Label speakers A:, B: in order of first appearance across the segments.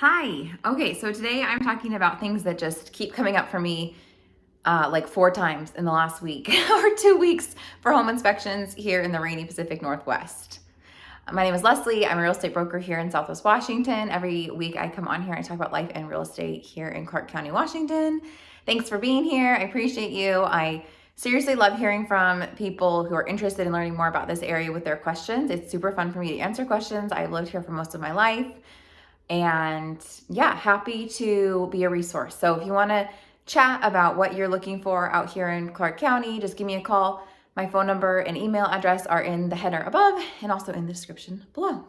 A: Hi. Okay, so today I'm talking about things that just keep coming up for me like 4 times in the last week or 2 weeks for home inspections here in the rainy Pacific Northwest. My name is Leslie. I'm a real estate broker here in Southwest Washington. Every week I come on here and I talk about life and real estate here in Clark County, Washington. Thanks for being here. I appreciate you. I seriously love hearing from people who are interested in learning more about this area with their questions. It's super fun for me to answer questions. I've lived here for most of my life. And yeah, happy to be a resource. So if you want to chat about what you're looking for out here in Clark County, just give me a call. My phone number and email address are in the header above and also in the description below.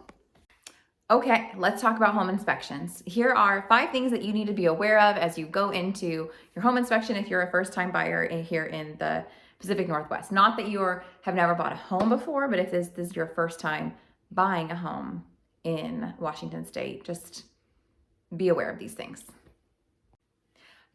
A: Okay, let's talk about home inspections. Here are 5 things that you need to be aware of as you go into your home inspection if you're a first-time buyer here in the Pacific Northwest. Not that you have never bought a home before, but if this is your first time buying a home in Washington State, just be aware of these things.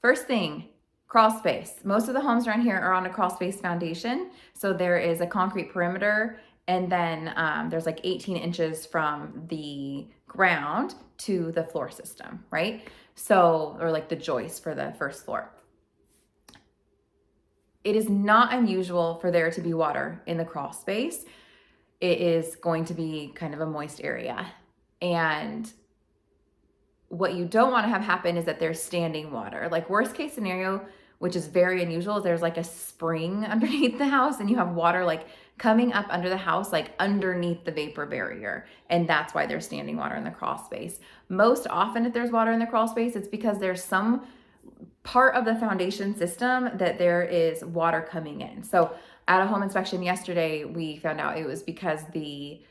A: First thing, crawl space. Most of the homes around here are on a crawl space foundation. So there is a concrete perimeter and then there's like 18 inches from the ground to the floor system, right? So, or like the joist for the first floor. It is not unusual for there to be water in the crawl space. It is going to be kind of a moist area. And what you don't want to have happen is that there's standing water. Like worst case scenario, which is very unusual, is there's like a spring underneath the house and you have water like coming up under the house, like underneath the vapor barrier. And that's why there's standing water in the crawl space. Most often if there's water in the crawl space, it's because there's some part of the foundation system that there is water coming in. So at a home inspection yesterday, we found out it was because the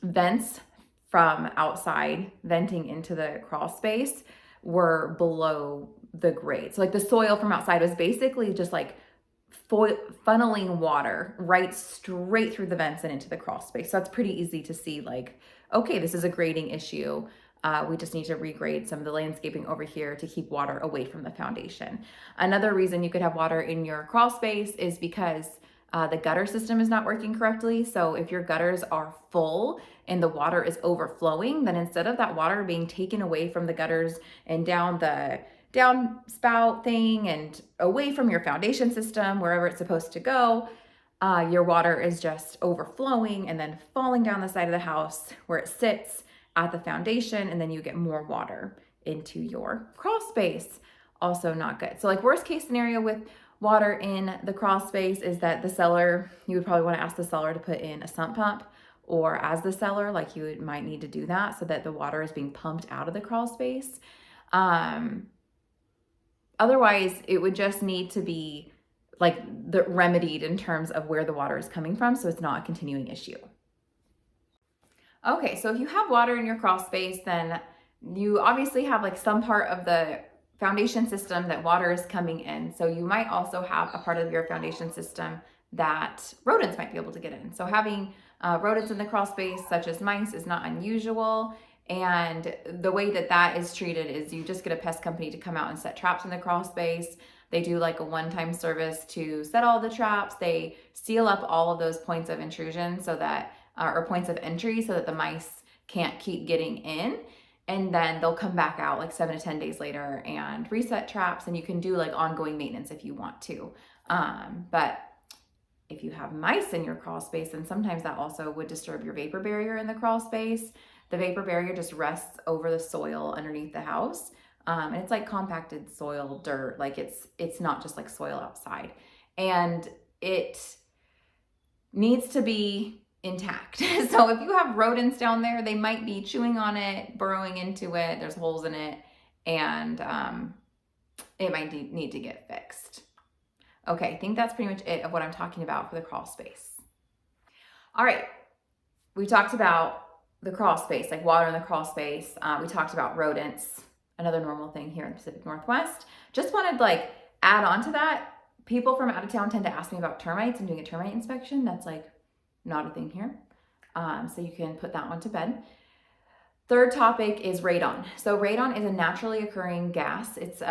A: vents from outside venting into the crawl space were below the grade. So like the soil from outside was basically just like funneling water right straight through the vents and into the crawl space. So that's pretty easy to see like, okay, this is a grading issue. We just need to regrade some of the landscaping over here to keep water away from the foundation. Another reason you could have water in your crawl space is because the gutter system is not working correctly. So if your gutters are full and the water is overflowing, then instead of that water being taken away from the gutters and down the downspout thing and away from your foundation system, wherever it's supposed to go, your water is just overflowing and then falling down the side of the house where it sits at the foundation, and then you get more water into your crawl space. Also not good. So like worst case scenario with water in the crawl space is that the seller, you would probably want to ask the seller to put in a sump pump, or as the seller, like you might need to do that so that the water is being pumped out of the crawl space. Otherwise, it would just need to be like remedied in terms of where the water is coming from, so it's not a continuing issue. Okay, so if you have water in your crawl space, then you obviously have like some part of the foundation system that water is coming in. So you might also have a part of your foundation system that rodents might be able to get in. So having rodents in the crawl space, such as mice, is not unusual. And the way that that is treated is you just get a pest company to come out and set traps in the crawl space. They do like a one-time service to set all the traps. They seal up all of those points of intrusion so that or points of entry so that the mice can't keep getting in. And then they'll come back out like 7 to 10 days later and reset traps, and you can do like ongoing maintenance if you want to. But if you have mice in your crawl space, then sometimes that also would disturb your vapor barrier in the crawl space. The vapor barrier just rests over the soil underneath the house. And it's like compacted soil, dirt, like it's not just like soil outside. And it needs to be intact. So if you have rodents down there, they might be chewing on it, burrowing into it, there's holes in it, and it might need to get fixed. Okay, I think that's pretty much it of what I'm talking about for the crawl space. All right, we talked about the crawl space, like water in the crawl space. We talked about rodents, another normal thing here in the Pacific Northwest. Just wanted to like add on to that. People from out of town tend to ask me about termites and doing a termite inspection. That's like not a thing here. So you can put that one to bed. Third topic is radon. So radon is a naturally occurring gas. It's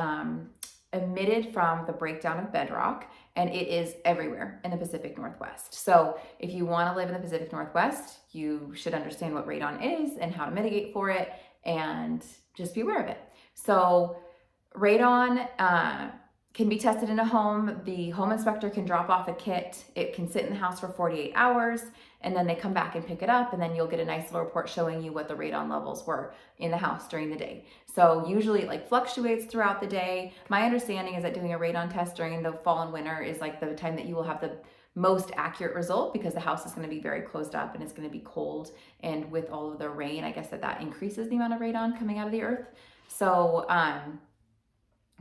A: emitted from the breakdown of bedrock, and it is everywhere in the Pacific Northwest. So if you want to live in the Pacific Northwest, you should understand what radon is and how to mitigate for it. and just be aware of it. So radon can be tested in a home. The home inspector can drop off a kit. It can sit in the house for 48 hours, and then they come back and pick it up, and then you'll get a nice little report showing you what the radon levels were in the house during the day. So usually it like fluctuates throughout the day. My understanding is that doing a radon test during the fall and winter is like the time that you will have the most accurate result, because the house is going to be very closed up and it's going to be cold, and with all of the rain, I guess that increases the amount of radon coming out of the earth. So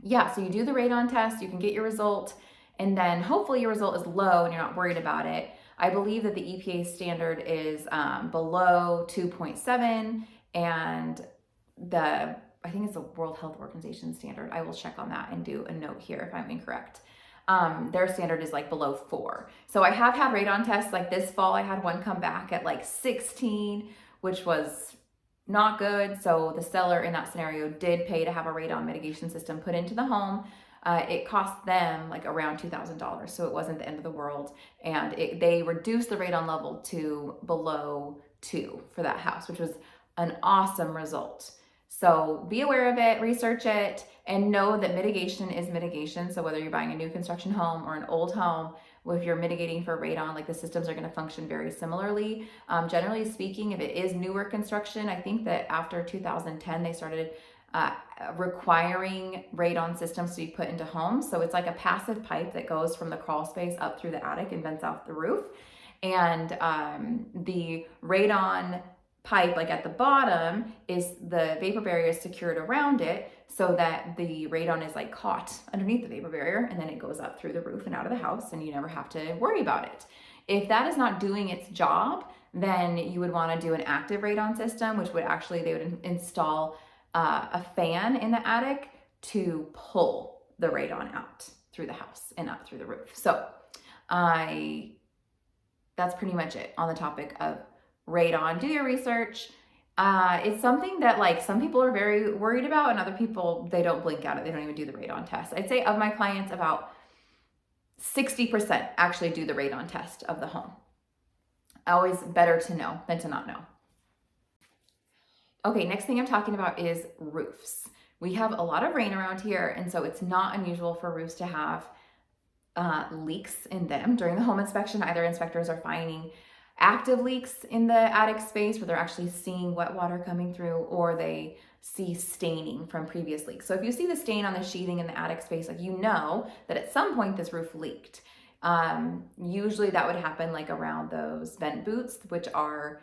A: yeah, so you do the radon test, you can get your result, and then hopefully your result is low and you're not worried about it. I believe that the EPA standard is below 2.7, and I think it's the World Health Organization standard. I will check on that and do a note here if I'm incorrect. Their standard is like below 4. So I have had radon tests. Like this fall, I had one come back at like 16, which was not good. So the seller in that scenario did pay to have a radon mitigation system put into the home. It cost them like around $2,000, so it wasn't the end of the world. And they reduced the radon level to below 2 for that house, which was an awesome result. So be aware of it, research it, and know that mitigation is mitigation. So whether you're buying a new construction home or an old home, if you're mitigating for radon, like the systems are going to function very similarly. Generally speaking, if it is newer construction, I think that after 2010, they started requiring radon systems to be put into homes. So it's like a passive pipe that goes from the crawl space up through the attic and vents off the roof. And the radon pipe, like at the bottom, is the vapor barrier is secured around it so that the radon is like caught underneath the vapor barrier, and then it goes up through the roof and out of the house, and you never have to worry about it. If that is not doing its job, then you would want to do an active radon system, which would actually, they would install a fan in the attic to pull the radon out through the house and up through the roof. So that's pretty much it on the topic of radon. Do your research. It's something that like some people are very worried about, and other people, they don't blink at it. They don't even do the radon test. I'd say of my clients, about 60% actually do the radon test of the home. Always better to know than to not know. Okay, next thing I'm talking about is roofs. We have a lot of rain around here, and so it's not unusual for roofs to have leaks in them. During the home inspection, either inspectors are finding active leaks in the attic space where they're actually seeing wet water coming through, or they see staining from previous leaks. So if you see the stain on the sheathing in the attic space, like you know that at some point this roof leaked. Usually that would happen like around those vent boots, which are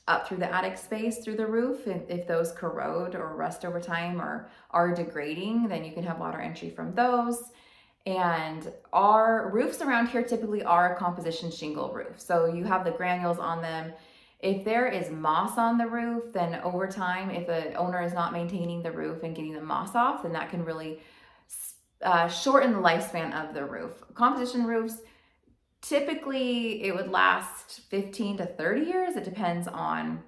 A: up through the attic space through the roof. If those corrode or rust over time or are degrading, then you can have water entry from those. And our roofs around here typically are a composition shingle roof. So you have the granules on them. If there is moss on the roof, then over time, if the owner is not maintaining the roof and getting the moss off, then that can really shorten the lifespan of the roof. Composition roofs, typically it would last 15 to 30 years. It depends on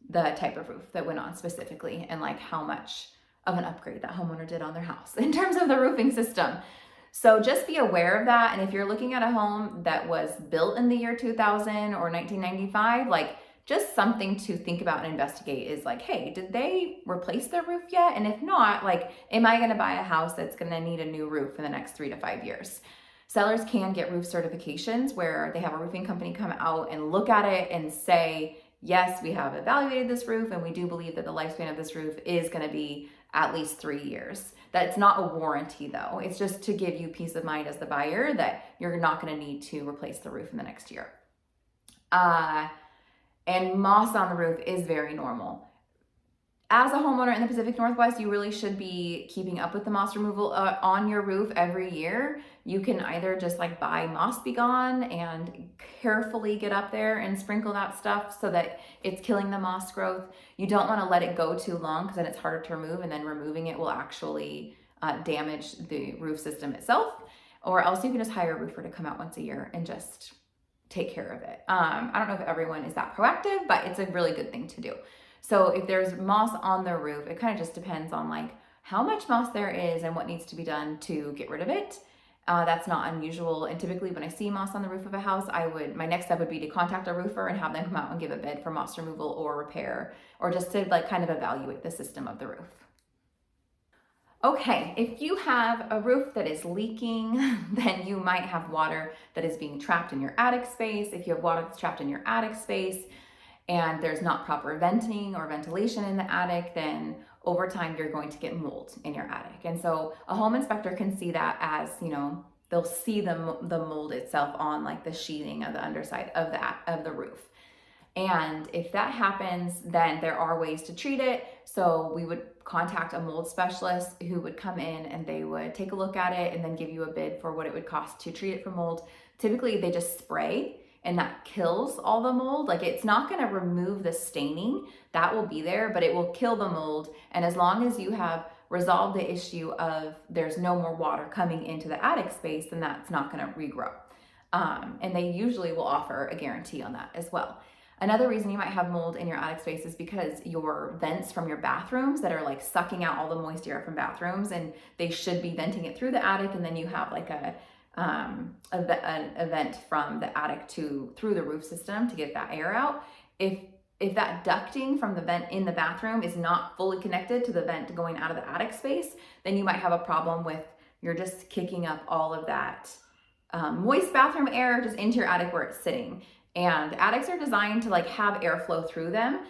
A: the type of roof that went on specifically and like how much of an upgrade that homeowner did on their house in terms of the roofing system. So just be aware of that. And if you're looking at a home that was built in the year 2000 or 1995, like just something to think about and investigate is like, hey, did they replace their roof yet? And if not, like, am I gonna buy a house that's gonna need a new roof in the next 3 to 5 years? Sellers can get roof certifications where they have a roofing company come out and look at it and say, yes, we have evaluated this roof and we do believe that the lifespan of this roof is gonna be at least 3 years. That's not a warranty though. It's just to give you peace of mind as the buyer that you're not gonna need to replace the roof in the next year. And moss on the roof is very normal. As a homeowner in the Pacific Northwest, you really should be keeping up with the moss removal on your roof every year. You can either just like buy Moss Be Gone and carefully get up there and sprinkle that stuff so that it's killing the moss growth. You don't want to let it go too long because then it's harder to remove, and then removing it will actually damage the roof system itself. Or else you can just hire a roofer to come out once a year and just take care of it. I don't know if everyone is that proactive, but it's a really good thing to do. So if there's moss on the roof, it kind of just depends on like how much moss there is and what needs to be done to get rid of it. That's not unusual. And typically when I see moss on the roof of a house, my next step would be to contact a roofer and have them come out and give a bid for moss removal or repair, or just to like kind of evaluate the system of the roof. Okay, if you have a roof that is leaking, then you might have water that is being trapped in your attic space. If you have water that's trapped in your attic space and there's not proper venting or ventilation in the attic, then over time you're going to get mold in your attic. And so a home inspector can see that as, they'll see the mold itself on like the sheathing of the underside of the roof. And if that happens, then there are ways to treat it. So we would contact a mold specialist who would come in and they would take a look at it and then give you a bid for what it would cost to treat it for mold. Typically they just spray and that kills all the mold. Like, it's not gonna remove the staining, that will be there, but it will kill the mold. And as long as you have resolved the issue of there's no more water coming into the attic space, then that's not gonna regrow. And they usually will offer a guarantee on that as well. Another reason you might have mold in your attic space is because your vents from your bathrooms that are like sucking out all the moist air from bathrooms, and they should be venting it through the attic, and then you have like a vent from the attic through the roof system to get that air out. If that ducting from the vent in the bathroom is not fully connected to the vent going out of the attic space, then you might have a problem with you're just kicking up all of that moist bathroom air just into your attic where it's sitting. And attics are designed to like have airflow through them.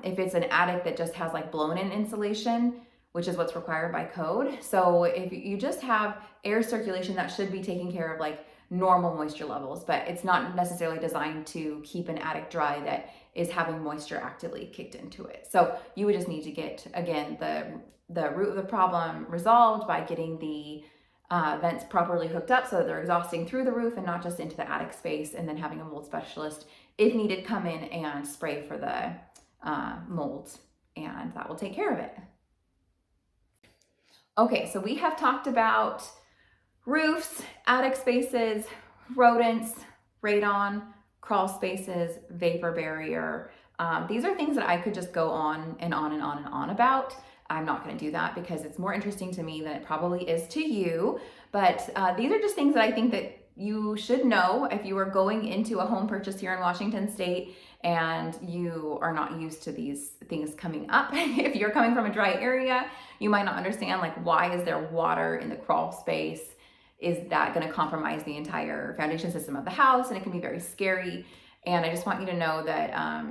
A: If it's an attic that just has like blown-in insulation, which is what's required by code. So if you just have air circulation, that should be taking care of like normal moisture levels, but it's not necessarily designed to keep an attic dry that is having moisture actively kicked into it. So you would just need to get, again, the root of the problem resolved by getting the vents properly hooked up so that they're exhausting through the roof and not just into the attic space, and then having a mold specialist, if needed, come in and spray for the mold, and that will take care of it. Okay, so we have talked about roofs, attic spaces, rodents, radon, crawl spaces, vapor barrier. These are things that I could just go on and on and on and on about. I'm not going to do that because it's more interesting to me than it probably is to you. But these are just things that I think that you should know if you are going into a home purchase here in Washington State and you are not used to these things coming up. If you're coming from a dry area, you might not understand, like, why is there water in the crawl space? Is that going to compromise the entire foundation system of the house? And it can be very scary. And I just want you to know that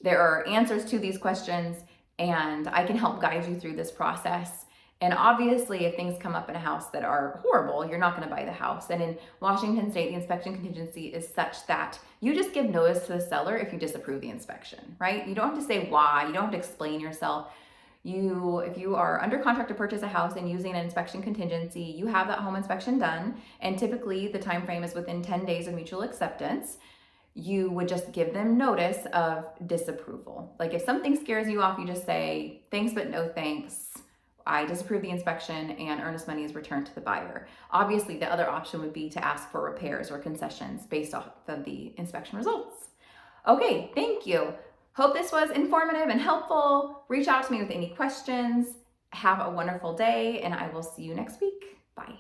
A: there are answers to these questions, and I can help guide you through this process. And obviously, if things come up in a house that are horrible, you're not going to buy the house. And in Washington State, the inspection contingency is such that you just give notice to the seller if you disapprove the inspection, right? You don't have to say why. You don't have to explain yourself. If you are under contract to purchase a house and using an inspection contingency, you have that home inspection done. And typically, the time frame is within 10 days of mutual acceptance. You would just give them notice of disapproval. Like, if something scares you off, you just say, thanks, but no thanks. I disapprove the inspection, and earnest money is returned to the buyer. Obviously, the other option would be to ask for repairs or concessions based off of the inspection results. Okay, thank you. Hope this was informative and helpful. Reach out to me with any questions. Have a wonderful day, and I will see you next week. Bye.